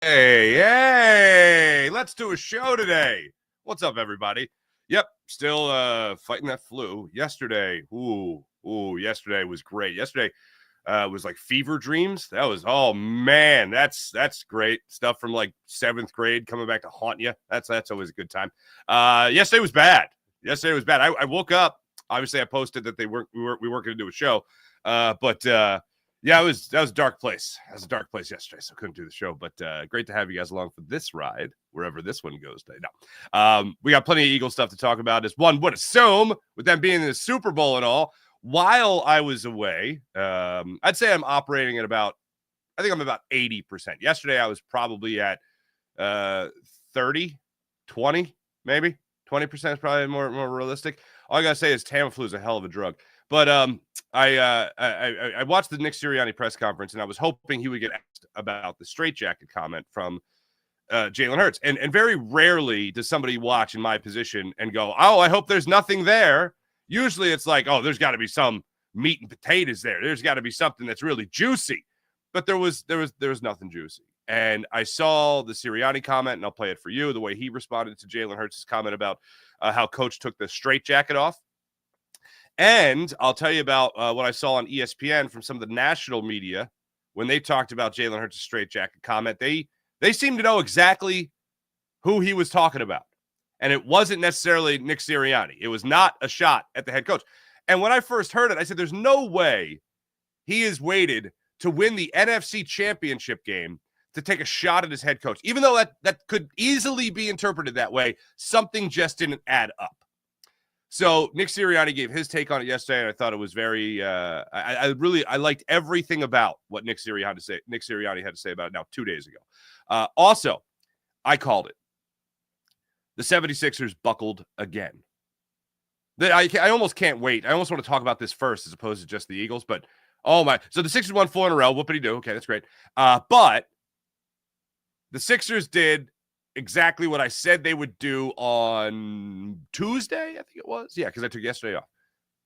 Hey, let's do a show today. What's up, everybody? Yep, still fighting that flu. Yesterday, yesterday was great. Yesterday was like fever dreams. That was, oh man, that's great stuff from like 7th grade coming back to haunt you. That's always a good time. Yesterday was bad. I woke up. Obviously, I posted that we weren't going to do a show, but yeah, that was a dark place. That was a dark place yesterday, so couldn't do the show. But great to have you guys along for this ride, wherever this one goes today. No, we got plenty of Eagles stuff to talk about. As one would assume, with them being in the Super Bowl and all. While I was away, I'd say I'm operating at about 80%. Yesterday, I was probably at 30, 20, maybe 20% is probably more realistic. All I gotta say is Tamiflu is a hell of a drug. But I watched the Nick Sirianni press conference, and I was hoping he would get asked about the straitjacket comment from Jalen Hurts. And very rarely does somebody watch in my position and go, "Oh, I hope there's nothing there." Usually it's like, "Oh, there's got to be some meat and potatoes there. There's got to be something that's really juicy." But there was nothing juicy. And I saw the Sirianni comment, and I'll play it for you, the way he responded to Jalen Hurts' comment about how coach took the straitjacket off. And I'll tell you about what I saw on ESPN from some of the national media when they talked about Jalen Hurts' straitjacket comment. They seemed to know exactly who he was talking about. And it wasn't necessarily Nick Sirianni. It was not a shot at the head coach. And when I first heard it, I said, there's no way he has waited to win the NFC Championship game to take a shot at his head coach. Even though that could easily be interpreted that way, something just didn't add up. So Nick Sirianni gave his take on it yesterday, and I thought it was very. I liked everything about what Nick Sirianni had to say about it now 2 days ago. Also, I called it. The 76ers buckled again. I almost can't wait. I almost want to talk about this first as opposed to just the Eagles. But oh my! So the Sixers won 4 in a row. Whoopity-doo. Okay, that's great. But the Sixers did exactly what I said they would do on Tuesday, I think it was. Yeah, because I took yesterday off.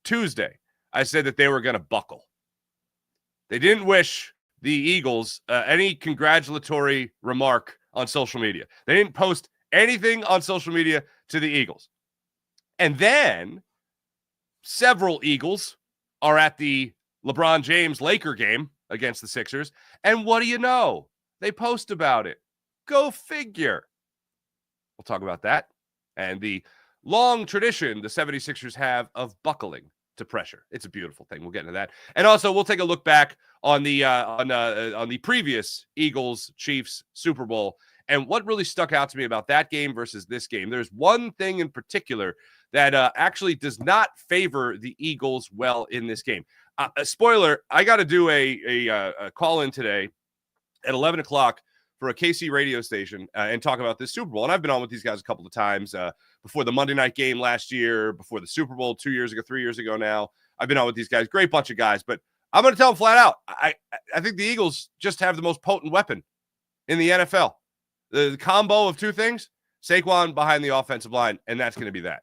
Tuesday, I said that they were going to buckle. They didn't wish the Eagles any congratulatory remark on social media. They didn't post anything on social media to the Eagles. And then several Eagles are at the LeBron James Laker game against the Sixers. And what do you know? They post about it. Go figure. We'll talk about that and the long tradition the 76ers have of buckling to pressure. It's a beautiful thing. We'll get into that. And also, we'll take a look back on the previous Eagles-Chiefs Super Bowl and what really stuck out to me about that game versus this game. There's one thing in particular that actually does not favor the Eagles well in this game. A spoiler, I got to do a call-in today at 11 o'clock for a KC radio station and talk about this Super Bowl. And I've been on with these guys a couple of times before the Monday night game last year, before the Super Bowl 2 years ago, 3 years ago now. I've been on with these guys. Great bunch of guys. But I'm going to tell them flat out, I think the Eagles just have the most potent weapon in the NFL. The combo of two things, Saquon behind the offensive line, and that's going to be that.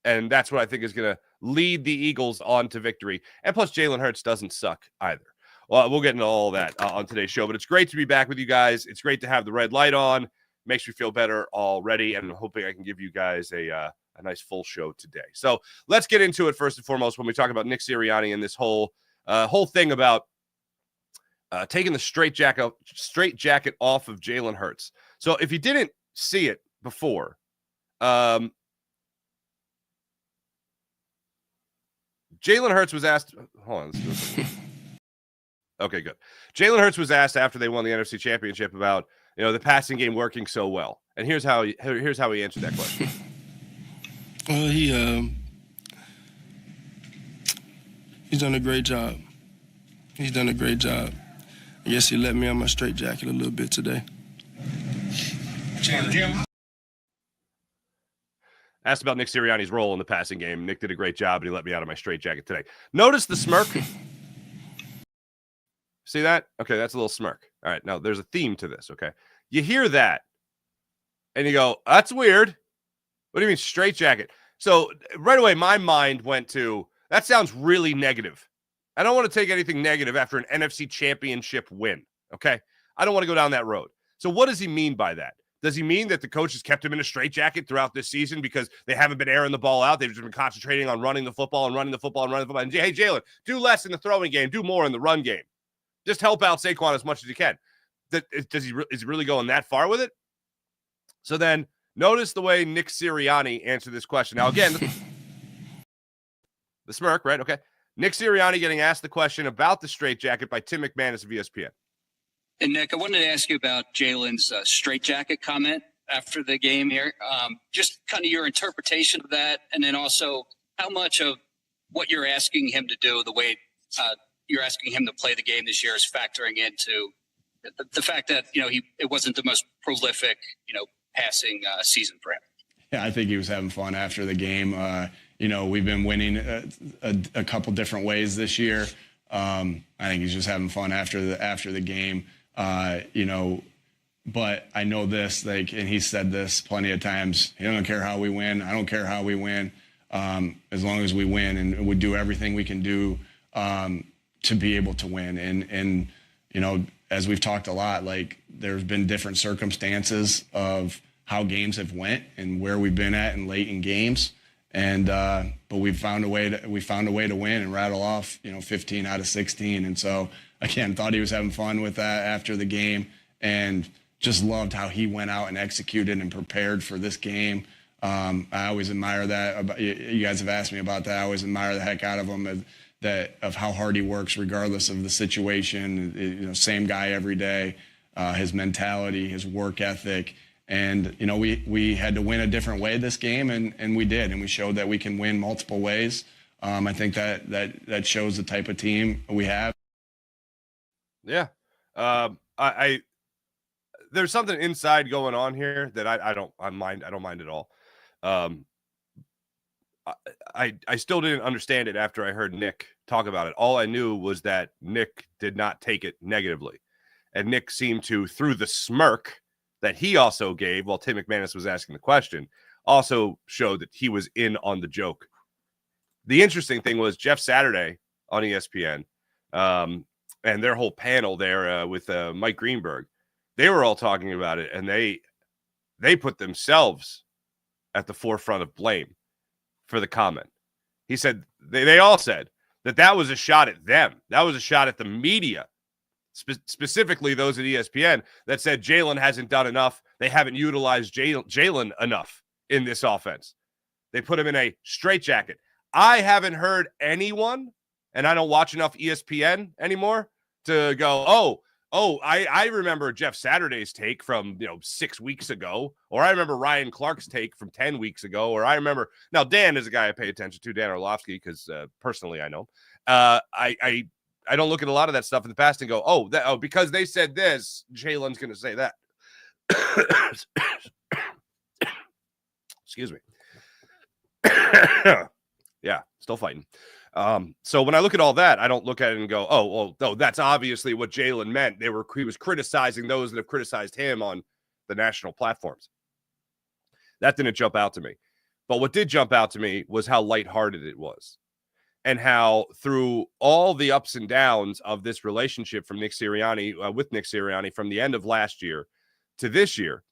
And that's what I think is going to lead the Eagles on to victory. And plus, Jalen Hurts doesn't suck either. Well, we'll get into all that on today's show, but it's great to be back with you guys. It's great to have the red light on. Makes me feel better already, and I'm hoping I can give you guys a nice full show today. So let's get into it first and foremost when we talk about Nick Sirianni and this whole thing about taking the straitjacket off of Jalen Hurts. So if you didn't see it before, Jalen Hurts was asked. Hold on. Let's do Okay, good. Jalen Hurts was asked after they won the NFC Championship about the passing game working so well, and here's how he answered that question. Well, he's done a great job. He's done a great job. I guess he let me on my straitjacket a little bit today. Asked about Nick Sirianni's role in the passing game. Nick did a great job, and he let me out of my straitjacket today. Notice the smirk. See that? Okay, that's a little smirk. All right, now there's a theme to this, okay? You hear that, and you go, that's weird. What do you mean straitjacket? So right away, my mind went to, that sounds really negative. I don't want to take anything negative after an NFC Championship win, okay? I don't want to go down that road. So what does he mean by that? Does he mean that the coach has kept him in a straitjacket throughout this season because they haven't been airing the ball out? They've just been concentrating on running the football and running the football and running the football. And, hey, Jalen, do less in the throwing game. Do more in the run game. Just help out Saquon as much as you can. Is he really going that far with it? So then notice the way Nick Sirianni answered this question. Now, again, the smirk, right? Okay. Nick Sirianni getting asked the question about the straitjacket by Tim McManus of ESPN. And Nick, I wanted to ask you about Jalen's straitjacket comment after the game here. Just kind of your interpretation of that, and then also how much of what you're asking him to do, the way you're asking him to play the game this year, is factoring into the fact that it wasn't the most prolific passing season for him. Yeah, I think he was having fun after the game. We've been winning a couple different ways this year. I think he's just having fun after the game. But I know this, and he said this plenty of times. He doesn't care how we win. I don't care how we win, as long as we win, and we do everything we can do to be able to win. And as we've talked a lot, there's been different circumstances of how games have went and where we've been at and late in games. And but we found a way to win and rattle off 15 out of 16. And so again, thought he was having fun with that after the game, and just loved how he went out and executed and prepared for this game. I always admire that. You guys have asked me about that. I always admire the heck out of him, of how hard he works regardless of the situation. Same guy every day. His mentality, his work ethic. And, we had to win a different way this game, and we did. And we showed that we can win multiple ways. I think that shows the type of team we have. Yeah. There's something inside going on here that I don't mind at all. I still didn't understand it after I heard Nick talk about it. All I knew was that Nick did not take it negatively. And Nick seemed to, through the smirk that he also gave while Tim McManus was asking the question, also showed that he was in on the joke. The interesting thing was Jeff Saturday on ESPN and their whole panel there with Mike Greenberg, they were all talking about it, and they put themselves at the forefront of blame for the comment. He said they all said that was a shot at them. That was a shot at the media. Specifically those at ESPN that said Jalen hasn't done enough. They haven't utilized Jalen enough in this offense. They put him in a straitjacket. I haven't heard anyone, and I don't watch enough ESPN anymore to go, I remember Jeff Saturday's take from 6 weeks ago, or I remember Ryan Clark's take from 10 weeks ago, or I remember now Dan is a guy I pay attention to, Dan Orlovsky, because personally I know. I don't look at a lot of that stuff in the past and go, because they said this, Jalen's going to say that. Excuse me. Yeah, still fighting. So when I look at all that, I don't look at it and go, that's obviously what Jalen meant. He was criticizing those that have criticized him on the national platforms. That didn't jump out to me. But what did jump out to me was how lighthearted it was. And how through all the ups and downs of this relationship from Nick Sirianni from the end of last year to this year,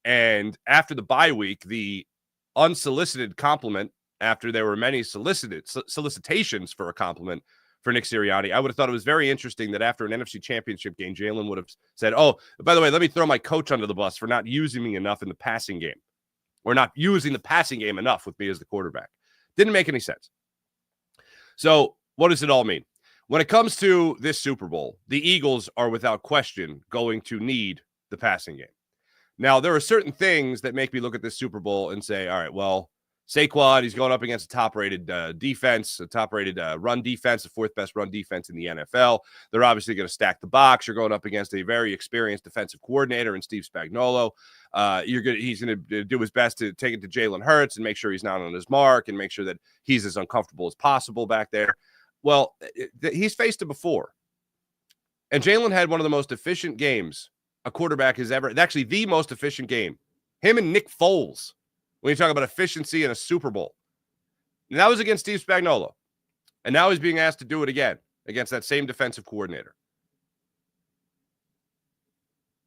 and after the bye week, the unsolicited compliment, after there were many solicitations for a compliment for Nick Sirianni, I would have thought it was very interesting that after an NFC Championship game, Jalen would have said, by the way, let me throw my coach under the bus for not using me enough in the passing game, or not using the passing game enough with me as the quarterback. Didn't make any sense. So what does it all mean? When it comes to this Super Bowl, the Eagles are without question going to need the passing game. Now, there are certain things that make me look at this Super Bowl and say, all right, well, Saquon, he's going up against a top-rated defense, a top-rated run defense, the fourth best run defense in the NFL. They're obviously going to stack the box. You're going up against a very experienced defensive coordinator in Steve Spagnuolo. He's going to do his best to take it to Jalen Hurts and make sure he's not on his mark and make sure that he's as uncomfortable as possible back there. Well, he's faced it before. And Jalen had one of the most efficient games a quarterback has ever – actually the most efficient game. Him and Nick Foles. When you talk about efficiency in a Super Bowl. And that was against Steve Spagnuolo. And now he's being asked to do it again against that same defensive coordinator.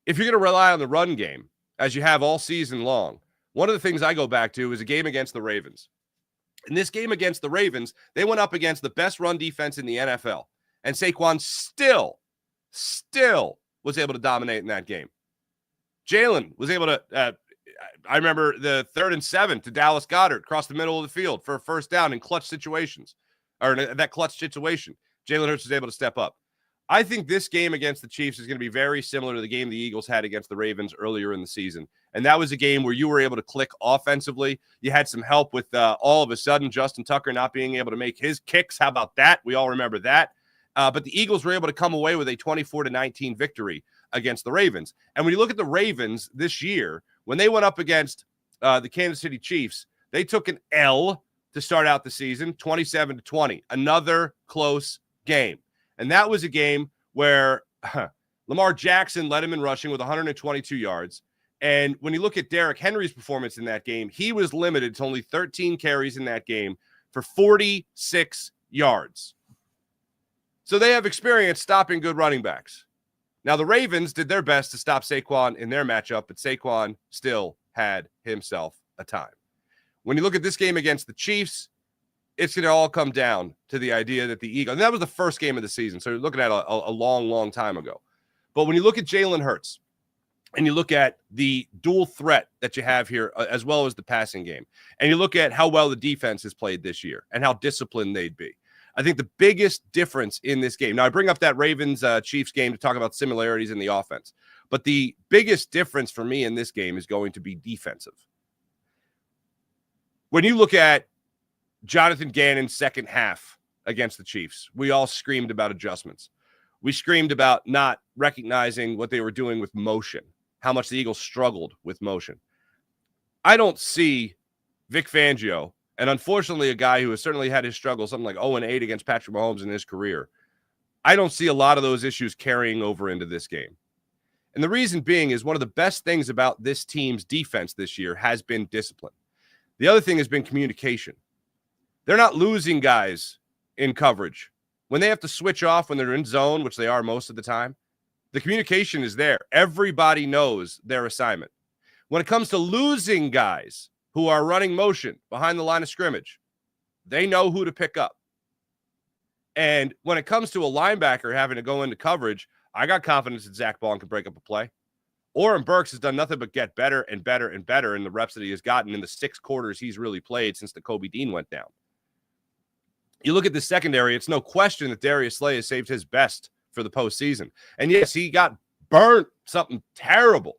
if you're going to rely on the run game, as you have all season long, one of the things I go back to is a game against the Ravens. In this game against the Ravens, they went up against the best run defense in the NFL. And Saquon still was able to dominate in that game. Jalen was able to, I remember the 3rd and 7 to Dallas Goedert across the middle of the field for a first down in clutch situations, or that clutch situation. Jalen Hurts was able to step up. I think this game against the Chiefs is going to be very similar to the game the Eagles had against the Ravens earlier in the season. And that was a game where you were able to click offensively. You had some help with all of a sudden Justin Tucker not being able to make his kicks. How about that? We all remember that. But the Eagles were able to come away with a 24-19 victory against the Ravens. And when you look at the Ravens this year, when they went up against the Kansas City Chiefs, they took an L to start out the season, 27-20, another close game. And that was a game where Lamar Jackson led him in rushing with 122 yards. And when you look at Derrick Henry's performance in that game, he was limited to only 13 carries in that game for 46 yards. So they have experience stopping good running backs. Now, the Ravens did their best to stop Saquon in their matchup, but Saquon still had himself a time. When you look at this game against the Chiefs, it's going to all come down to the idea that the Eagles, and that was the first game of the season, so you're looking at a long, long time ago. But when you look at Jalen Hurts and you look at the dual threat that you have here, as well as the passing game, and you look at how well the defense has played this year and how disciplined they'd be, I think the biggest difference in this game, now I bring up that Ravens-Chiefs game to talk about similarities in the offense, but the biggest difference for me in this game is going to be defensive. When you look at Jonathan Gannon's second half against the Chiefs, we all screamed about adjustments. We screamed about not recognizing what they were doing with motion, how much the Eagles struggled with motion. I don't see Vic Fangio, and unfortunately a guy who has certainly had his struggles, something like 0-8 against Patrick Mahomes in his career. I don't see a lot of those issues carrying over into this game. And the reason being is one of the best things about this team's defense this year has been discipline. The other thing has been communication. They're not losing guys in coverage. When they have to switch off when they're in zone, which they are most of the time, the communication is there. Everybody knows their assignment. When it comes to losing guys who are running motion behind the line of scrimmage, they know who to pick up. And when it comes to a linebacker having to go into coverage, I got confidence that Zach Bond can break up a play. Oren Burks has done nothing but get better and better and better in the reps that he has gotten in the 6 quarters he's really played since the Kobe Dean went down. You look at the secondary, it's no question that Darius Slay has saved his best for the postseason. And yes, he got burnt something terrible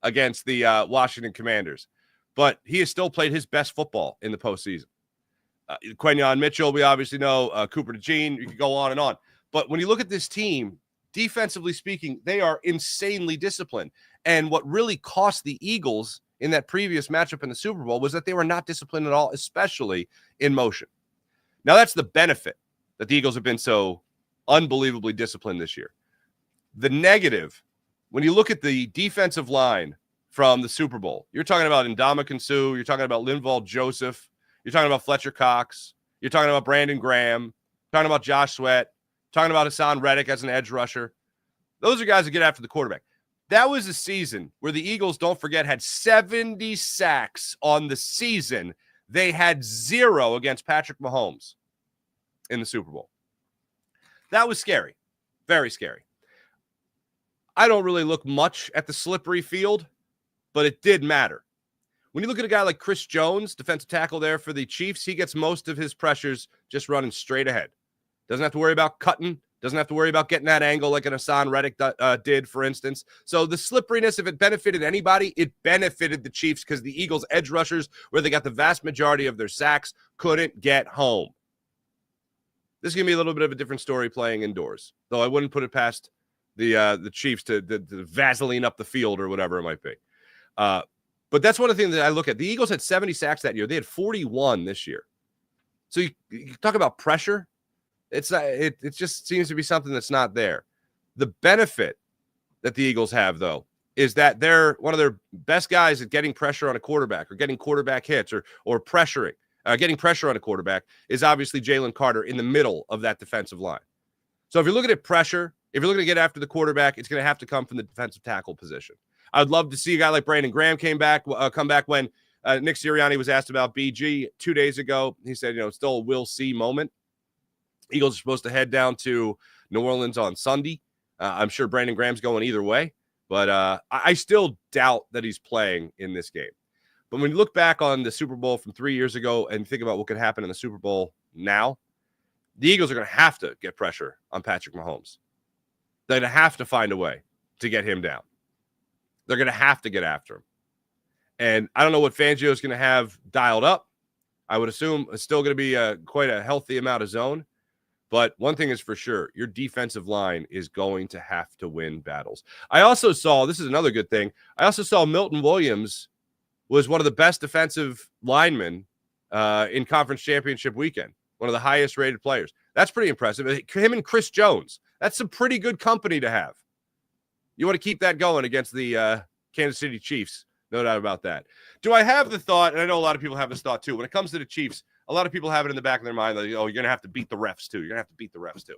against the Washington Commanders, but he has still played his best football in the postseason. Quenyon Mitchell, we obviously know, Cooper DeJean, you could go on and on. But when you look at this team, defensively speaking, they are insanely disciplined. And what really cost the Eagles in that previous matchup in the Super Bowl was that they were not disciplined at all, especially in motion. Now, that's the benefit that the Eagles have been so unbelievably disciplined this year. The negative, when you look at the defensive line from the Super Bowl, you're talking about Ndamukong Suh, you're talking about Linval Joseph, you're talking about Fletcher Cox, you're talking about Brandon Graham, you're talking about Josh Sweat, talking about Hassan Reddick as an edge rusher. Those are guys that get after the quarterback. That was a season where the Eagles, don't forget, had 70 sacks on the season. They had 0 against Patrick Mahomes in the Super Bowl. That was scary. Very scary. I don't really look much at the slippery field, but it did matter. When you look at a guy like Chris Jones, defensive tackle there for the Chiefs, he gets most of his pressures just running straight ahead. Doesn't have to worry about cutting. Doesn't have to worry about getting that angle like an Hassan Reddick did, for instance. So the slipperiness, if it benefited anybody, it benefited the Chiefs because the Eagles' edge rushers, where they got the vast majority of their sacks, couldn't get home. This is going to be a little bit of a different story playing indoors, though I wouldn't put it past the Chiefs to Vaseline up the field or whatever it might be. But that's one of the things that I look at. The Eagles had 70 sacks that year. They had 41 this year. So you talk about pressure. It just seems to be something that's not there. The benefit that the Eagles have, though, is that they're one of their best guys at getting pressure on a quarterback or getting quarterback hits or pressuring. Getting pressure on a quarterback is obviously Jalen Carter in the middle of that defensive line. So if you're looking at pressure, if you're looking to get after the quarterback, it's going to have to come from the defensive tackle position. I'd love to see a guy like Brandon Graham come back when Nick Sirianni was asked about BG 2 days ago. He said, still a we'll see moment. Eagles are supposed to head down to New Orleans on Sunday. I'm sure Brandon Graham's going either way, but I still doubt that he's playing in this game. But when you look back on the Super Bowl from 3 years ago and think about what could happen in the Super Bowl now, the Eagles are going to have to get pressure on Patrick Mahomes. They're going to have to find a way to get him down. They're going to have to get after him. And I don't know what Fangio is going to have dialed up. I would assume it's still going to be quite a healthy amount of zone. But one thing is for sure, your defensive line is going to have to win battles. I also saw, this is another good thing, I also saw Milton Williams was one of the best defensive linemen in conference championship weekend, one of the highest rated players. That's pretty impressive. Him and Chris Jones, that's some pretty good company to have. You want to keep that going against the Kansas City Chiefs, no doubt about that. Do I have the thought, and I know a lot of people have this thought too, when it comes to the Chiefs, a lot of people have it in the back of their mind, like, oh, you're going to have to beat the refs too. You're going to have to beat the refs too.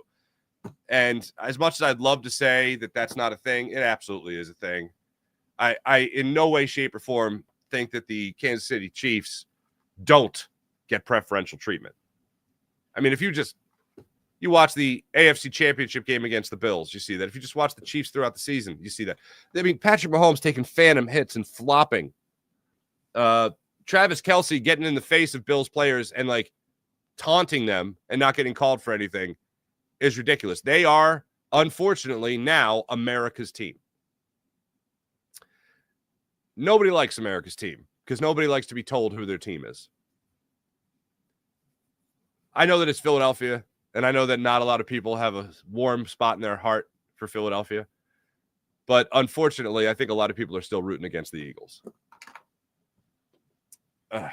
And as much as I'd love to say that that's not a thing, it absolutely is a thing. I in no way, shape, or form think that the Kansas City Chiefs don't get preferential treatment. I mean, if you watch the AFC Championship game against the Bills, you see that. If you just watch the Chiefs throughout the season, you see that. I mean, Patrick Mahomes taking phantom hits and flopping. Travis Kelce getting in the face of Bills players and like taunting them and not getting called for anything is ridiculous. They are, unfortunately, now America's team. Nobody likes America's team because nobody likes to be told who their team is. I know that it's Philadelphia, and I know that not a lot of people have a warm spot in their heart for Philadelphia. But unfortunately, I think a lot of people are still rooting against the Eagles. A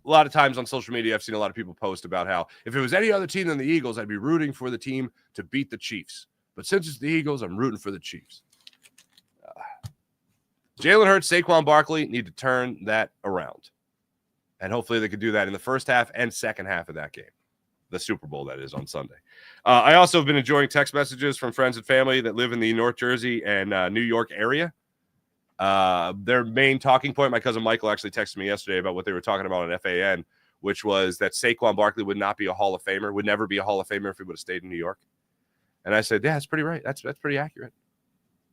lot of times on social media, I've seen a lot of people post about how if it was any other team than the Eagles, I'd be rooting for the team to beat the Chiefs. But since it's the Eagles, I'm rooting for the Chiefs. Jalen Hurts, Saquon Barkley need to turn that around. And hopefully they could do that in the first half and second half of that game. The Super Bowl, that is, on Sunday. I also have been enjoying text messages from friends and family that live in the North Jersey and New York area. Their main talking point, my cousin Michael actually texted me yesterday about what they were talking about on FAN, which was that Saquon Barkley would not be a Hall of Famer, would never be a Hall of Famer if he would have stayed in New York. And I said, yeah, that's pretty right. That's pretty accurate.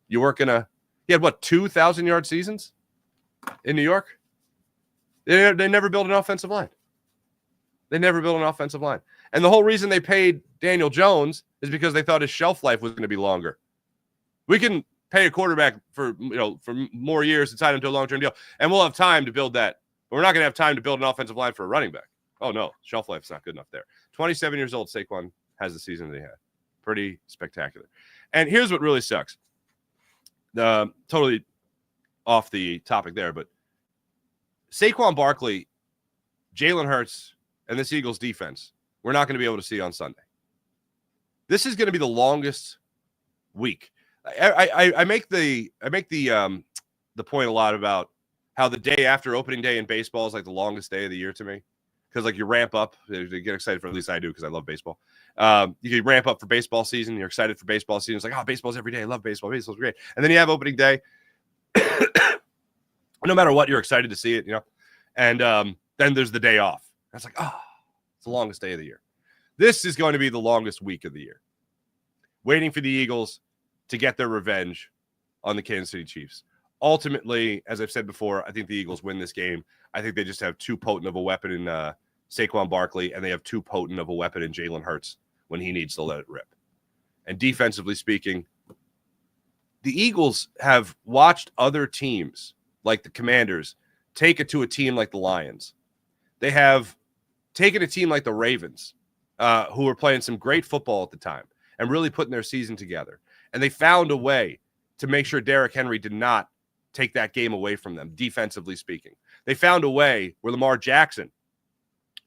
You weren't going to – he had, 2,000-yard seasons in New York? They never built an offensive line. And the whole reason they paid Daniel Jones is because they thought his shelf life was going to be longer. We can pay a quarterback for more years and sign him to a long-term deal, and we'll have time to build that. But we're not going to have time to build an offensive line for a running back. Oh, no, shelf life's not good enough there. 27 years old, Saquon has the season that he had. Pretty spectacular. And here's what really sucks. Totally off the topic there, but Saquon Barkley, Jalen Hurts, and this Eagles defense, we're not going to be able to see on Sunday. This is going to be the longest week. I make the point a lot about how the day after opening day in baseball is like the longest day of the year to me, because like you ramp up, you get excited for, at least I do because I love baseball. You ramp up for baseball season. You're excited for baseball season. It's like, oh, baseball's every day. I love baseball. Baseball's great. And then you have opening day. No matter what, you're excited to see it, And then there's the day off. It's like, oh, it's the longest day of the year. This is going to be the longest week of the year. Waiting for the Eagles to get their revenge on the Kansas City Chiefs. Ultimately, as I've said before, I think the Eagles win this game. I think they just have too potent of a weapon in Saquon Barkley, and they have too potent of a weapon in Jalen Hurts when he needs to let it rip. And defensively speaking, the Eagles have watched other teams like the Commanders take it to a team like the Lions. They have taken a team like the Ravens, who were playing some great football at the time and really putting their season together. And they found a way to make sure Derrick Henry did not take that game away from them, defensively speaking. They found a way where Lamar Jackson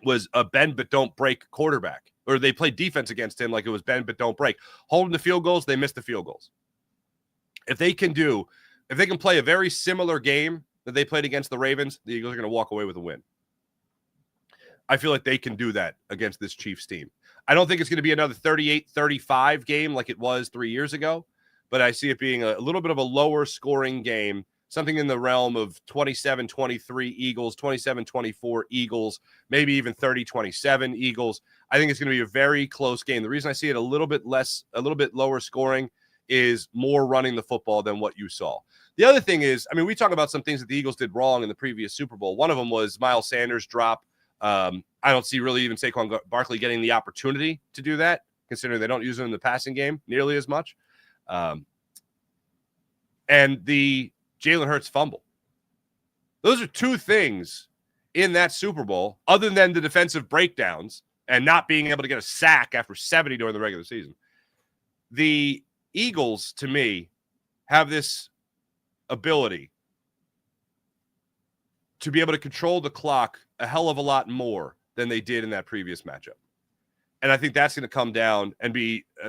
was a bend but don't break quarterback, or they played defense against him like it was bend but don't break. Holding the field goals, they missed the field goals. If they can play a very similar game that they played against the Ravens, the Eagles are going to walk away with a win. I feel like they can do that against this Chiefs team. I don't think it's going to be another 38-35 game like it was 3 years ago, but I see it being a little bit of a lower scoring game, something in the realm of 27-23 Eagles, 27-24 Eagles, maybe even 30-27 Eagles. I think it's going to be a very close game. The reason I see it a little bit lower scoring is more running the football than what you saw. The other thing is, I mean, we talk about some things that the Eagles did wrong in the previous Super Bowl. One of them was Miles Sanders' drop. I don't see really even Saquon Barkley getting the opportunity to do that, considering they don't use him in the passing game nearly as much. And the Jalen Hurts fumble. Those are two things in that Super Bowl, other than the defensive breakdowns and not being able to get a sack after 70 during the regular season. The Eagles, to me, have this ability to be able to control the clock a hell of a lot more than they did in that previous matchup. And I think that's going to come down and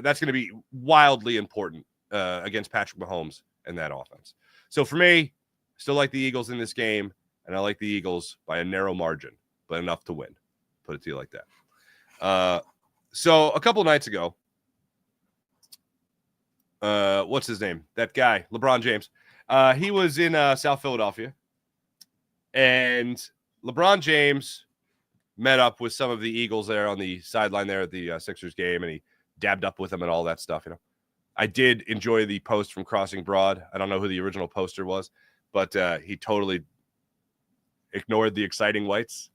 that's going to be wildly important against Patrick Mahomes and that offense. So for me, still like the Eagles in this game, and I like the Eagles by a narrow margin, but enough to win. Put it to you like that. So a couple nights ago, what's his name? That guy, LeBron James. He was in South Philadelphia, and LeBron James met up with some of the Eagles there on the sideline there at the Sixers game, and he dabbed up with them and all that stuff. I did enjoy the post from Crossing Broad. I don't know who the original poster was, but he totally ignored the exciting whites.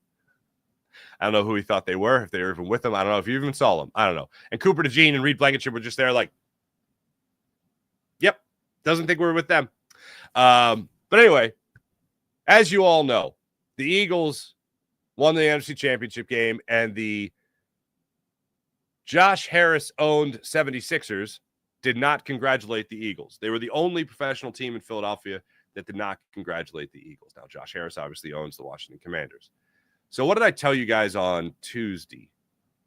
I don't know who he thought they were, if they were even with him. I don't know if you even saw them. I don't know. And Cooper DeJean and Reed Blankenship were just there like, yep, doesn't think we're with them. But anyway, as you all know, the Eagles won the NFC Championship game, and the Josh Harris-owned 76ers did not congratulate the Eagles. They were the only professional team in Philadelphia that did not congratulate the Eagles. Now, Josh Harris obviously owns the Washington Commanders. So what did I tell you guys on Tuesday?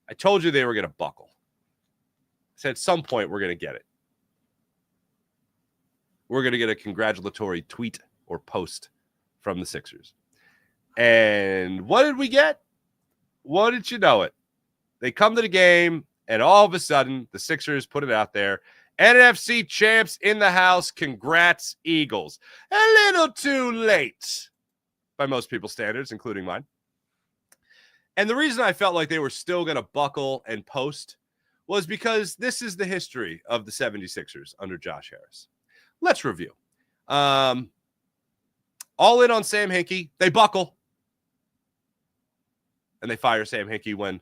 I told you they were going to buckle. I said at some point we're going to get it. We're going to get a congratulatory tweet or post from the Sixers. And what did we get? What did you know it? They come to the game, and all of a sudden, the Sixers put it out there. NFC champs in the house. Congrats, Eagles. A little too late by most people's standards, including mine. And the reason I felt like they were still going to buckle and post was because this is the history of the 76ers under Josh Harris. Let's review. All in on Sam Hinkie. They buckle. And they fire Sam Hinkie when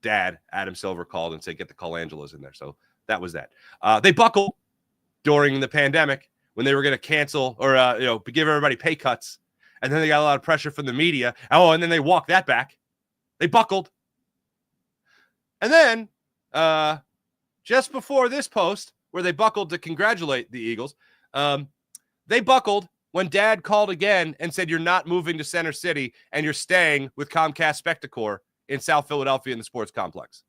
Dad, Adam Silver, called and said, get the Colangelos in there. So that was that. They buckled during the pandemic when they were going to cancel or give everybody pay cuts. And then they got a lot of pressure from the media. Oh, and then they walked that back. They buckled. And then just before this post, where they buckled to congratulate the Eagles, they buckled when Dad called again and said, you're not moving to Center City and you're staying with Comcast Spectacor in South Philadelphia in the sports complex.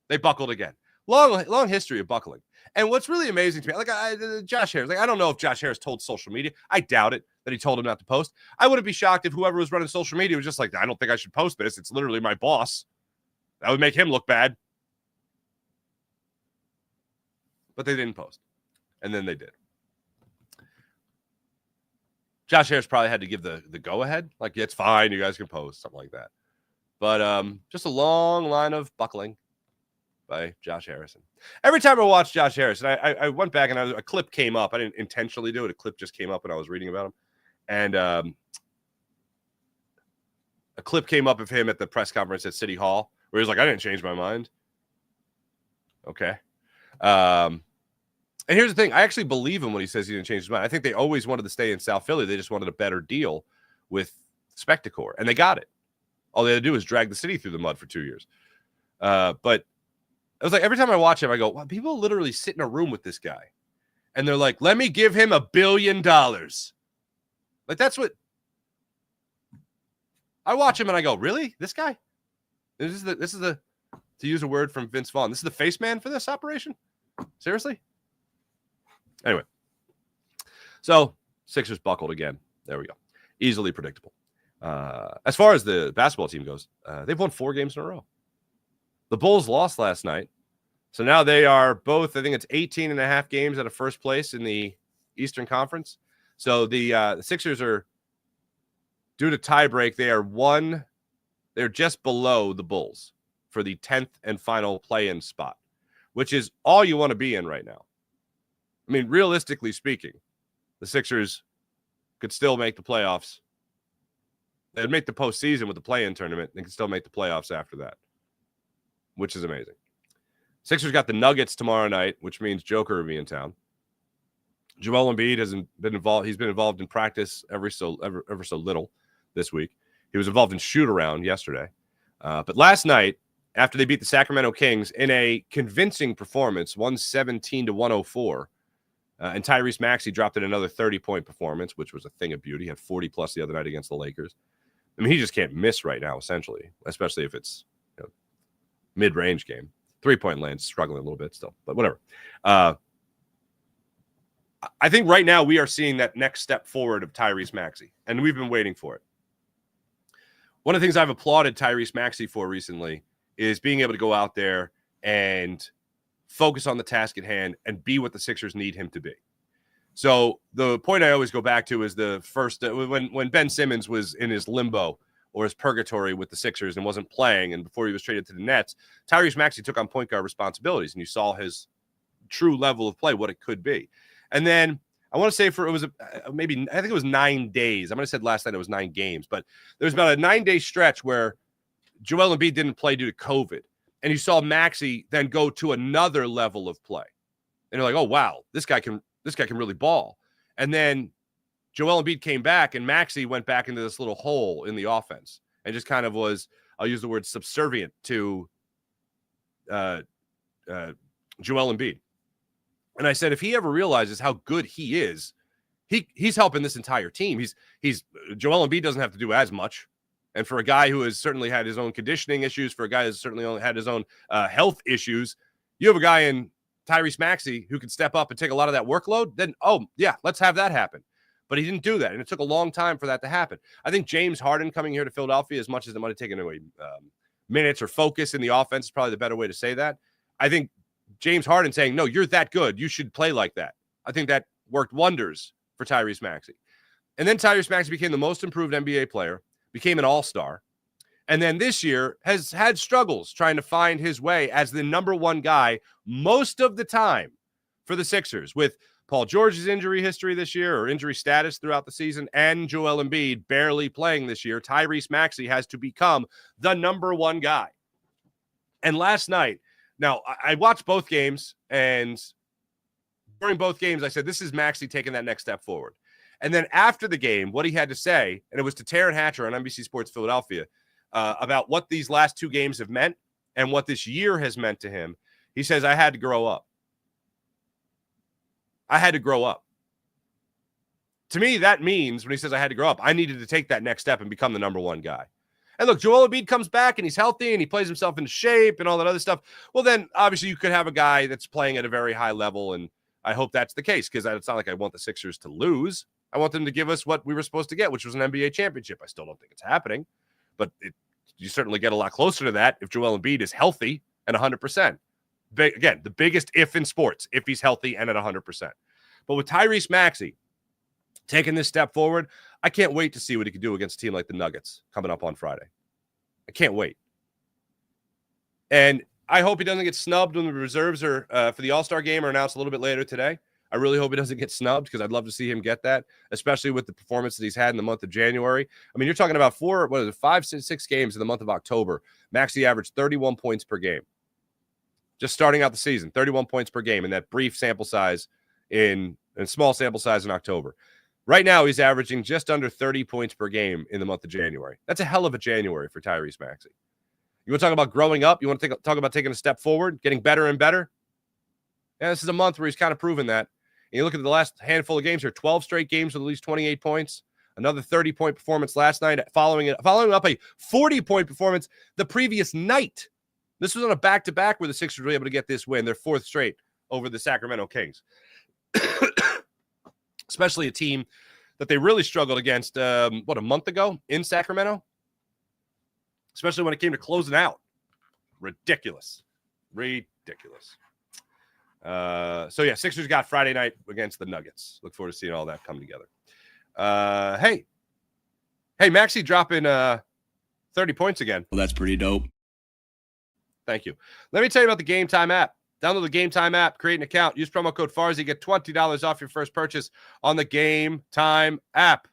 They buckled again. Long history of buckling. And what's really amazing to me, Josh Harris, I don't know if Josh Harris told social media. I doubt it that he told him not to post. I wouldn't be shocked if whoever was running social media was just like, I don't think I should post this. It's literally my boss. That would make him look bad. But they didn't post. And then they did. Josh Harris probably had to give the go-ahead. Like, yeah, it's fine. You guys can post. Something like that. But just a long line of buckling by Josh Harrison. Every time I watch Josh Harrison, I went back and a clip came up. I didn't intentionally do it. A clip just came up when I was reading about him. And a clip came up of him at the press conference at City Hall where he was like, I didn't change my mind. Okay. And here's the thing. I actually believe him when he says he didn't change his mind. I think they always wanted to stay in South Philly. They just wanted a better deal with Spectacor, and they got it. All they had to do was drag the city through the mud for 2 years. But I was like, every time I watch him, I go, wow, people literally sit in a room with this guy. And they're like, let me give him $1 billion. Like, that's what I watch him and I go, really? This guy? This is the to use a word from Vince Vaughn, this is the face man for this operation? Seriously? Anyway. So Sixers buckled again. There we go. Easily predictable. As far as the basketball team goes, they've won 4 games in a row. The Bulls lost last night. So now they are both, I think it's 18.5 games out of first place in the Eastern Conference. So the Sixers are, due to tiebreak, they're just below the Bulls for the 10th and final play-in spot, which is all you want to be in right now. I mean, realistically speaking, the Sixers could still make the playoffs. They'd make the postseason with the play-in tournament. They could still make the playoffs after that, which is amazing. Sixers got the Nuggets tomorrow night, which means Joker will be in town. Joel Embiid hasn't been involved. He's been involved in practice ever so little this week. He was involved in shoot-around yesterday. But last night, after they beat the Sacramento Kings in a convincing performance, 117-104, and Tyrese Maxey dropped in another 30-point performance, which was a thing of beauty. He had 40-plus the other night against the Lakers. I mean, he just can't miss right now, essentially, especially if it's mid-range game. 3-point land's struggling a little bit still, but whatever. I think right now we are seeing that next step forward of Tyrese Maxey, and we've been waiting for it. One of the things I've applauded Tyrese Maxey for recently is being able to go out there and focus on the task at hand and be what the Sixers need him to be. So the point I always go back to is the first when Ben Simmons was in his limbo or his purgatory with the Sixers and wasn't playing, and before he was traded to the Nets, Tyrese Maxey took on point guard responsibilities, and you saw his true level of play, what it could be. And then I want to say I think it was 9 days. I might have said last night it was 9 games, but there was about a 9-day stretch where Joel Embiid didn't play due to COVID, and you saw Maxey then go to another level of play. And you're like, oh, wow, this guy can really ball. And then Joel Embiid came back, and Maxey went back into this little hole in the offense and just kind of was, I'll use the word subservient to Joel Embiid. And I said, if he ever realizes how good he is, he's helping this entire team. He's Joel Embiid doesn't have to do as much. And for a guy who has certainly had his own conditioning issues, for a guy who's certainly had his own health issues, you have a guy in Tyrese Maxey who can step up and take a lot of that workload, then, oh, yeah, let's have that happen. But he didn't do that, and it took a long time for that to happen. I think James Harden coming here to Philadelphia, as much as it might have taken away minutes or focus in the offense, is probably the better way to say that. I think James Harden saying, no, you're that good, you should play like that. I think that worked wonders for Tyrese Maxey. And then Tyrese Maxey became the most improved NBA player, became an all-star, and then this year has had struggles trying to find his way as the number one guy most of the time for the Sixers, with Paul George's injury history this year, or injury status throughout the season, and Joel Embiid barely playing this year. Tyrese Maxey has to become the number one guy. And last night, now I watched both games, and during both games, I said, this is Maxey taking that next step forward. And then after the game, what he had to say, and it was to Taryn Hatcher on NBC Sports Philadelphia, about what these last 2 games have meant and what this year has meant to him. He says, I had to grow up. I had to grow up. To me, that means when he says I had to grow up, I needed to take that next step and become the number one guy. And look, Joel Embiid comes back and he's healthy and he plays himself into shape and all that other stuff. Well, then obviously you could have a guy that's playing at a very high level, and I hope that's the case, because it's not like I want the Sixers to lose. I want them to give us what we were supposed to get, which was an NBA championship. I still don't think it's happening, but you certainly get a lot closer to that if Joel Embiid is healthy and 100%. Again, the biggest if in sports, if he's healthy and at 100%. But with Tyrese Maxey taking this step forward, I can't wait to see what he can do against a team like the Nuggets coming up on Friday. I can't wait. And I hope he doesn't get snubbed when the reserves are for the All-Star game are announced a little bit later today. I really hope he doesn't get snubbed, because I'd love to see him get that, especially with the performance that he's had in the month of January. I mean, you're talking about 5, 6 games in the month of October. Maxey averaged 31 points per game. Just starting out the season, 31 points per game in that brief sample size in small sample size in October. Right now, he's averaging just under 30 points per game in the month of January. That's a hell of a January for Tyrese Maxey. You want to talk about growing up? You want to talk about taking a step forward, getting better and better? Yeah, this is a month where he's kind of proven that. And you look at the last handful of games here, 12 straight games with at least 28 points. Another 30-point performance last night, following up a 40-point performance the previous night. This was on a back-to-back where the Sixers were able to get this win, their 4th straight over the Sacramento Kings. Especially a team that they really struggled against, a month ago in Sacramento? Especially when it came to closing out. Ridiculous. So yeah, Sixers got Friday night against the Nuggets. Look forward to seeing all that come together. Hey, Maxey dropping 30 points again. Well, that's pretty dope. Thank you. Let me tell you about the Game Time app. Download the Game Time app, create an account, use promo code FARZI, get $20 off your first purchase on the Game Time app.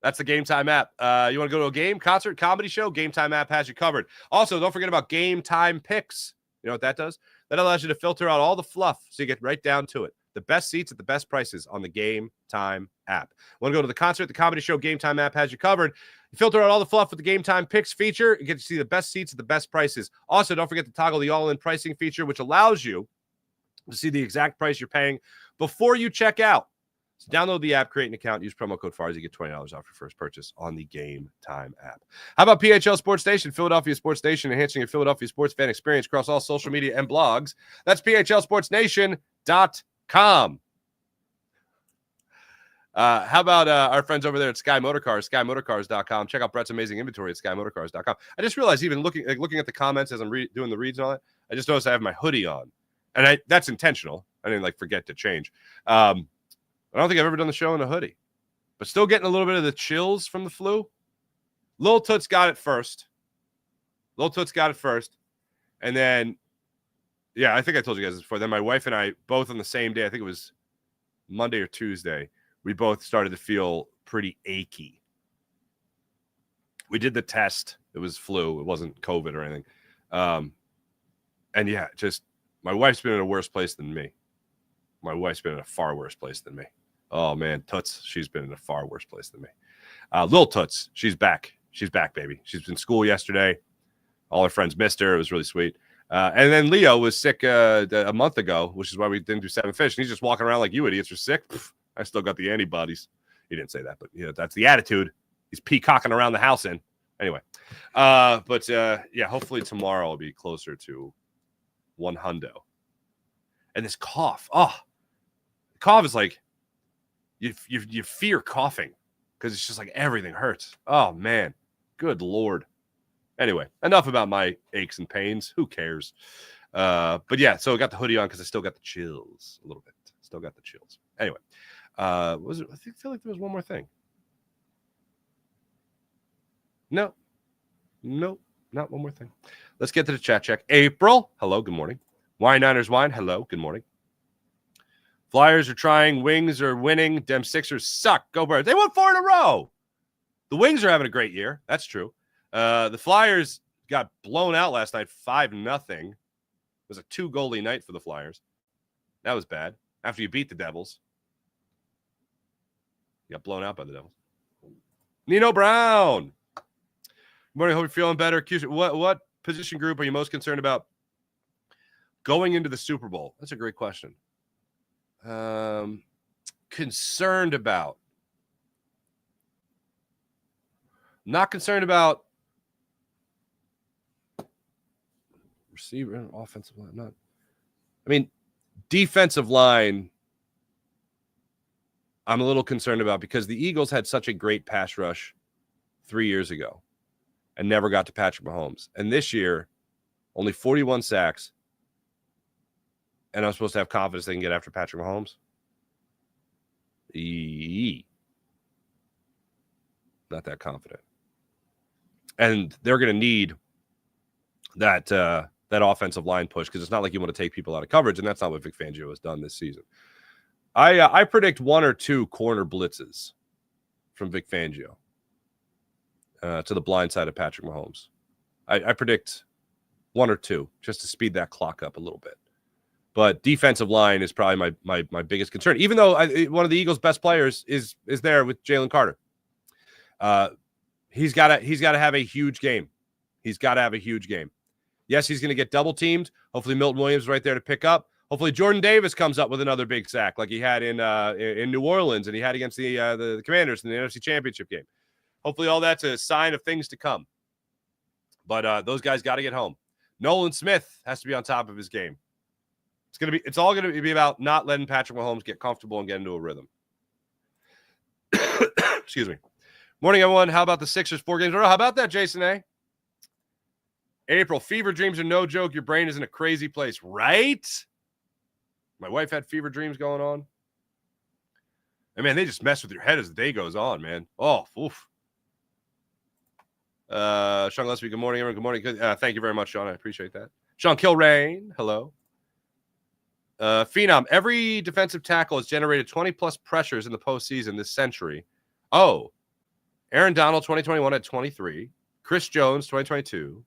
That's the Game Time app. You want to go to a game, concert, comedy show? Game Time app has you covered. Also, don't forget about Game Time Picks. You know what that does? That allows you to filter out all the fluff so you get right down to it. The best seats at the best prices on the Game Time app. Want to go to the concert, the comedy show? Game Time app has you covered. You filter out all the fluff with the Game Time Picks feature. You get to see the best seats at the best prices. Also, don't forget to toggle the all-in pricing feature, which allows you to see the exact price you're paying before you check out. So download the app, create an account, use promo code FARZI, get $20 off your first purchase on the Game Time app. How about PHL Sports Station, Philadelphia Sports Station, enhancing your Philadelphia sports fan experience across all social media and blogs? That's PHLSportsNation.com. How about our friends over there at Sky Motorcars, SkyMotorcars.com. Check out Brett's amazing inventory at SkyMotorcars.com. I just realized, even looking at the comments as I'm doing the reads and all that, I just noticed I have my hoodie on, and that's intentional. I didn't forget to change. I don't think I've ever done the show in a hoodie, but still getting a little bit of the chills from the flu. Lil Toots got it first. And then, yeah, I think I told you guys this before. Then my wife and I, both on the same day, I think it was Monday or Tuesday, we both started to feel pretty achy. We did the test. It was flu. It wasn't COVID or anything. And yeah, just my wife's been in a worse place than me. My wife's been in a far worse place than me. Oh, man, Toots, she's been in a far worse place than me. Lil Toots, she's back. She's back, baby. She's in school yesterday. All her friends missed her. It was really sweet. And then Leo was sick a month ago, which is why we didn't do 7 Fish. And he's just walking around like, you idiots are sick. Pff, I still got the antibodies. He didn't say that, but that's the attitude he's peacocking around the house in. Anyway, yeah, hopefully tomorrow I'll be closer to 100. And this cough, cough is like you fear coughing because it's just like everything hurts. Oh man, good Lord. Anyway, enough about my aches and pains. Who cares? But yeah, so I got the hoodie on because I still got the chills a little bit. Still got the chills. Anyway, I feel like there was one more thing. No, not one more thing. Let's get to the chat check. April, hello, good morning. Wine Niners Wine, hello, good morning. Flyers are trying. Wings are winning. Dem Sixers suck. Go Birds. They won 4 in a row. The Wings are having a great year. That's true. The Flyers got blown out last night, 5-0. It was a 2-goalie night for the Flyers. That was bad. After you beat the Devils, you got blown out by the Devils. Nino Brown. Good morning. Hope you're feeling better. What position group are you most concerned about going into the Super Bowl? That's a great question. Concerned about. Not concerned about receiver and offensive line. Not. I mean, defensive line, I'm a little concerned about because the Eagles had such a great pass rush 3 years ago and never got to Patrick Mahomes. And this year, only 41 sacks. And I'm supposed to have confidence they can get after Patrick Mahomes? Not that confident. And they're going to need that offensive line push because it's not like you want to take people out of coverage, and that's not what Vic Fangio has done this season. I predict 1 or 2 corner blitzes from Vic Fangio to the blind side of Patrick Mahomes. I predict 1 or 2 just to speed that clock up a little bit. But defensive line is probably my biggest concern, even though one of the Eagles' best players is there with Jalen Carter. He's got to have a huge game. He's got to have a huge game. Yes, he's going to get double teamed. Hopefully Milton Williams is right there to pick up. Hopefully Jordan Davis comes up with another big sack like he had in New Orleans and he had against the Commanders in the NFC Championship game. Hopefully all that's a sign of things to come. But those guys got to get home. Nolan Smith has to be on top of his game. It's all going to be about not letting Patrick Mahomes get comfortable and get into a rhythm. Excuse me. Morning, everyone. How about the Sixers 4 games in a row? How about that, Jason A? April, fever dreams are no joke. Your brain is in a crazy place, right? My wife had fever dreams going on. And, man, they just mess with your head as the day goes on, man. Oh, oof. Sean Gillespie, good morning, everyone. Good morning. Thank you very much, Sean. I appreciate that. Sean Kilrain, hello. Phenom, every defensive tackle has generated 20-plus pressures in the postseason this century. Oh, Aaron Donald, 2021, had 23. Chris Jones, 2022,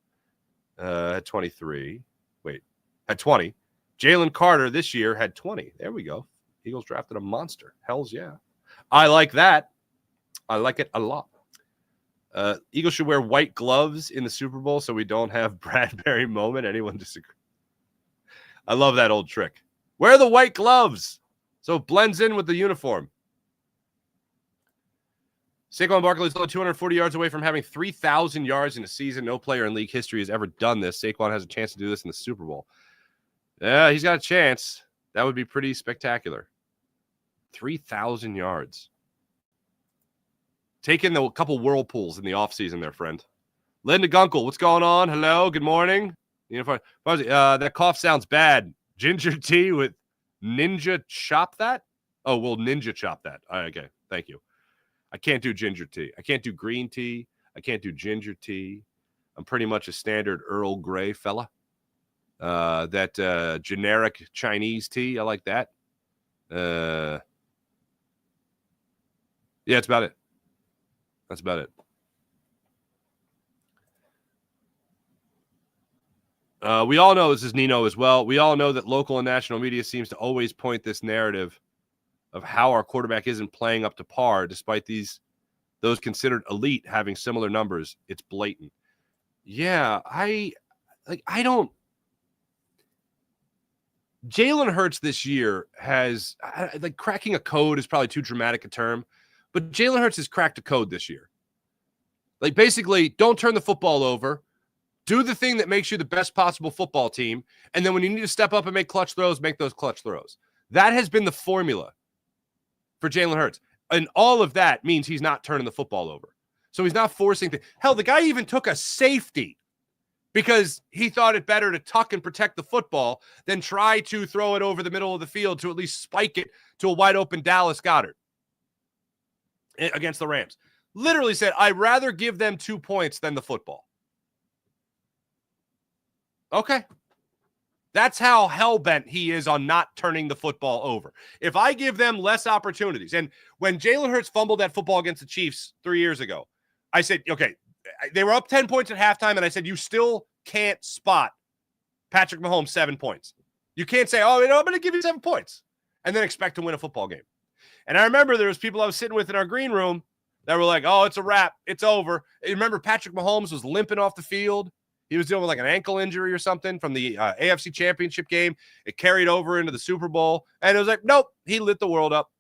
had 23. Wait, had 20. Jalen Carter this year had 20. There we go. Eagles drafted a monster. Hells yeah. I like that. I like it a lot. Eagles should wear white gloves in the Super Bowl so we don't have Bradbury moment. Anyone disagree? I love that old trick. Wear the white gloves so it blends in with the uniform. Saquon Barkley is only 240 yards away from having 3,000 yards in a season. No player in league history has ever done this. Saquon has a chance to do this in the Super Bowl. Yeah, he's got a chance. That would be pretty spectacular. 3,000 yards. Take in the couple whirlpools in the offseason there, friend. Linda Gunkel, what's going on? Hello, good morning. That cough sounds bad. Ginger tea with ninja chop that? Oh, we'll ninja chop that. Okay, thank you. I can't do ginger tea. I can't do green tea. I can't do ginger tea. I'm pretty much a standard Earl Grey fella. That generic Chinese tea, I like that. Yeah, that's about it. That's about it. We all know, this is Nino as well, we all know that local and national media seems to always point this narrative of how our quarterback isn't playing up to par, despite those considered elite having similar numbers. It's blatant. Yeah, I don't. Jalen Hurts this year has, cracking a code is probably too dramatic a term, but Jalen Hurts has cracked a code this year. Like, basically, don't turn the football over. Do the thing that makes you the best possible football team. And then when you need to step up and make clutch throws, make those clutch throws. That has been the formula for Jalen Hurts. And all of that means he's not turning the football over. So he's not forcing things. Hell, the guy even took a safety because he thought it better to tuck and protect the football than try to throw it over the middle of the field to at least spike it to a wide open Dallas Goedert against the Rams. Literally said, I'd rather give them 2 points than the football. Okay. That's how hell-bent he is on not turning the football over. If I give them less opportunities, and when Jalen Hurts fumbled that football against the Chiefs 3 years ago, I said, okay, they were up 10 points at halftime, and I said, you still can't spot Patrick Mahomes 7 points. You can't say, I'm going to give you 7 points, and then expect to win a football game. And I remember there was people I was sitting with in our green room that were like, oh, it's a wrap. It's over. You remember Patrick Mahomes was limping off the field. He was dealing with like an ankle injury or something from the AFC Championship game. It carried over into the Super Bowl. And it was like, nope, he lit the world up.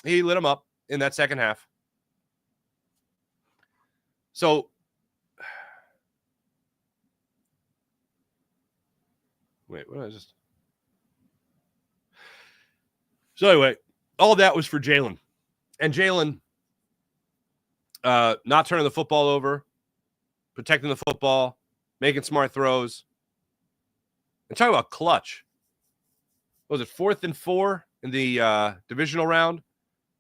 He lit him up in that second half. So, wait, what did I just? So anyway, all that was for Jalen. And Jalen not turning the football over, protecting the football, making smart throws. And talking about clutch. What was it 4th and 4 in the divisional round?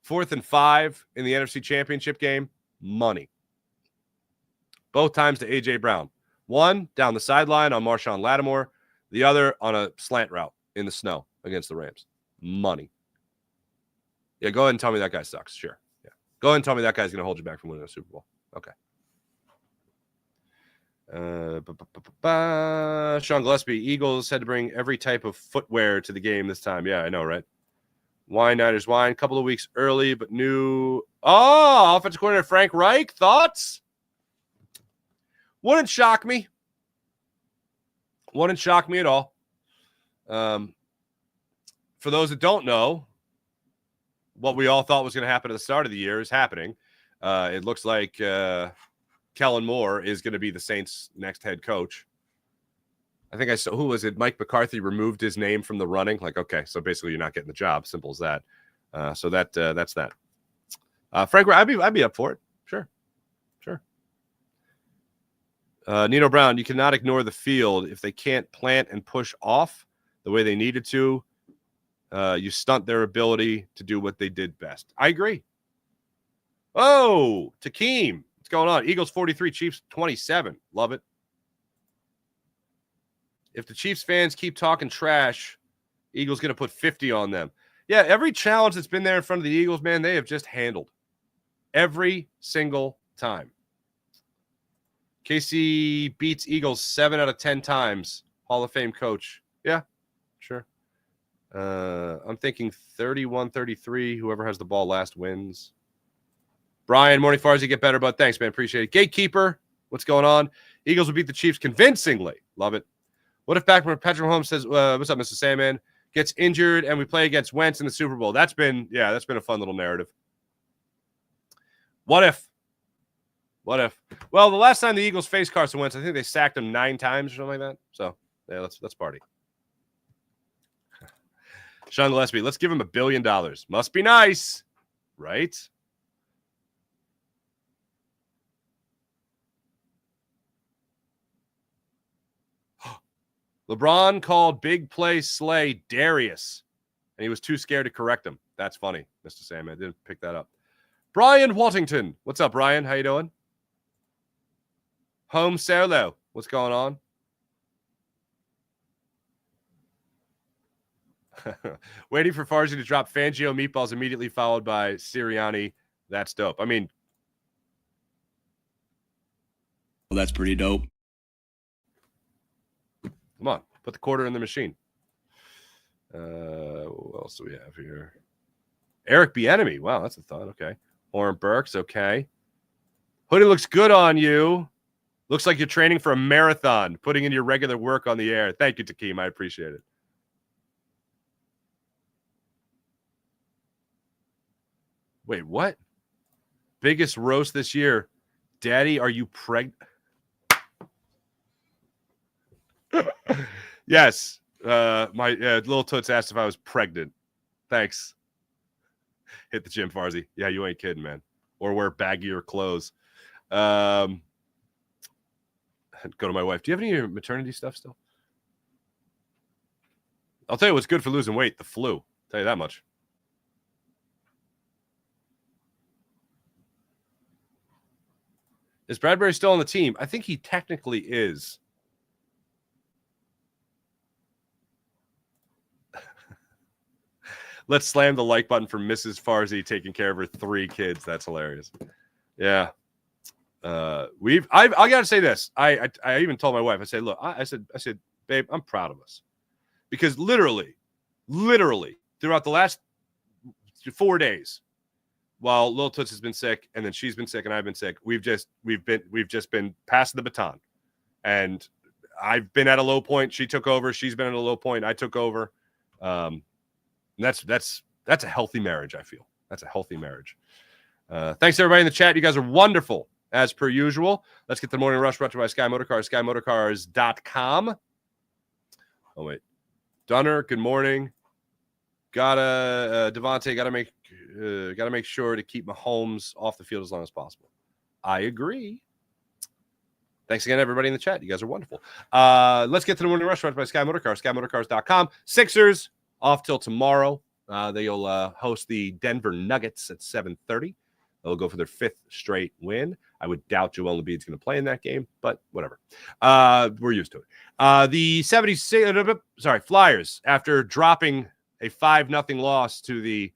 4th and 5 in the NFC Championship game? Money. Both times to A.J. Brown. One down the sideline on Marshawn Lattimore. The other on a slant route in the snow against the Rams. Money. Yeah, go ahead and tell me that guy sucks. Sure. Yeah. Go ahead and tell me that guy's going to hold you back from winning a Super Bowl. Okay. Sean Gillespie, Eagles had to bring every type of footwear to the game this time. Yeah, I know, right? Wine Niners wine, couple of weeks early, but new. Oh, offensive coordinator Frank Reich. Thoughts? Wouldn't shock me. Wouldn't shock me at all. For those that don't know, what we all thought was going to happen at the start of the year is happening. It looks like Kellen Moore is going to be the Saints' next head coach. I think I saw, who was it? Mike McCarthy removed his name from the running. Like, okay, so basically you're not getting the job. Simple as that. So that's that. Frank, I'd be up for it. Sure. Nino Brown, you cannot ignore the field. If they can't plant and push off the way they needed to, you stunt their ability to do what they did best. I agree. Oh, Takeem. What's going on? Eagles 43, Chiefs 27. Love it. If the Chiefs fans keep talking trash, Eagles going to put 50 on them. Yeah, every challenge that's been there in front of the Eagles, man, they have just handled. Every single time. KC beats Eagles 7 out of 10 times. Hall of Fame coach. Yeah, sure. I'm thinking 31-33. Whoever has the ball last wins. Brian, morning Farzy, get better, bud. Thanks, man. Appreciate it. Gatekeeper, what's going on? Eagles will beat the Chiefs convincingly. Love it. What if Patrick Mahomes says, what's up, Mr. Sandman? Gets injured and we play against Wentz in the Super Bowl? That's been a fun little narrative. What if? What if? Well, the last time the Eagles faced Carson Wentz, I think they sacked him 9 times or something like that. So, yeah, let's party. Sean Gillespie, let's give him $1 billion. Must be nice, right? LeBron called big play Slay Darius, and he was too scared to correct him. That's funny, Mr. Sandman. Didn't pick that up. Brian Wattington. What's up, Brian? How you doing? Home Solo. What's going on? Waiting for Farzy to drop Fangio meatballs immediately followed by Sirianni. That's dope. I mean, well, that's pretty dope. Come on, put the quarter in the machine. What else do we have here? Eric Bieniemy. Wow, that's a thought. Okay. Oren Burks. Okay. Hoodie looks good on you. Looks like you're training for a marathon, putting in your regular work on the air. Thank you, Takeem. I appreciate it. Wait, what? Biggest roast this year. Daddy, are you pregnant? Yes. My little toots asked if I was pregnant. Thanks. Hit the gym, Farzy. Yeah, you ain't kidding, man. Or wear baggier clothes. Go to my wife. Do you have any maternity stuff still? I'll tell you what's good for losing weight. The flu. I'll tell you that much. Is Bradbury still on the team? I think he technically is. Let's slam the like button for Mrs. Farzy taking care of her 3 kids. That's hilarious. Yeah. I gotta say this. I even told my wife, I said, look, I said, babe, I'm proud of us. Because literally throughout the last 4 days, while Lil Toots has been sick, and then she's been sick, and I've been sick, we've just been passing the baton. And I've been at a low point. She took over. She's been at a low point. I took over. That's a healthy marriage, I feel. That's a healthy marriage. Thanks, everybody in the chat. You guys are wonderful, as per usual. Let's get the Morning Rush brought to you by Sky Motorcars, SkyMotorcars.com. Oh, wait. Dunner, good morning. Devontae, gotta make sure to keep Mahomes off the field as long as possible. I agree. Thanks again, everybody in the chat. You guys are wonderful. Let's get to the Morning Rush brought by Sky Motorcars, SkyMotorcars.com. Sixers off till tomorrow. They'll host the Denver Nuggets at 7:30. They'll go for their 5th straight win. I would doubt Joel Embiid's going to play in that game, but whatever. We're used to it. The Flyers, after dropping a 5-0 loss to the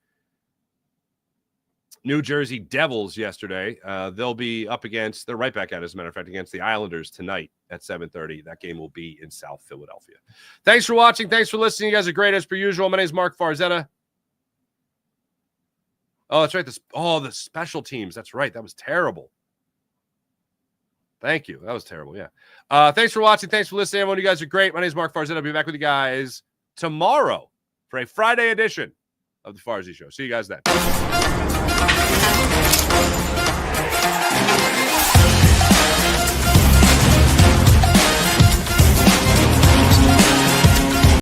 New Jersey Devils yesterday, they'll be up against, they're right back at it, as a matter of fact, against the Islanders tonight at 7:30. That game will be in South Philadelphia. Thanks for watching. Thanks for listening. You guys are great as per usual. My name is Mark Farzetta. Oh, that's right. The special teams. That's right. That was terrible. Thank you. That was terrible. Yeah. Thanks for watching. Thanks for listening, everyone. You guys are great. My name is Mark Farzetta. I'll be back with you guys tomorrow for a Friday edition of the Farzy Show. See you guys then.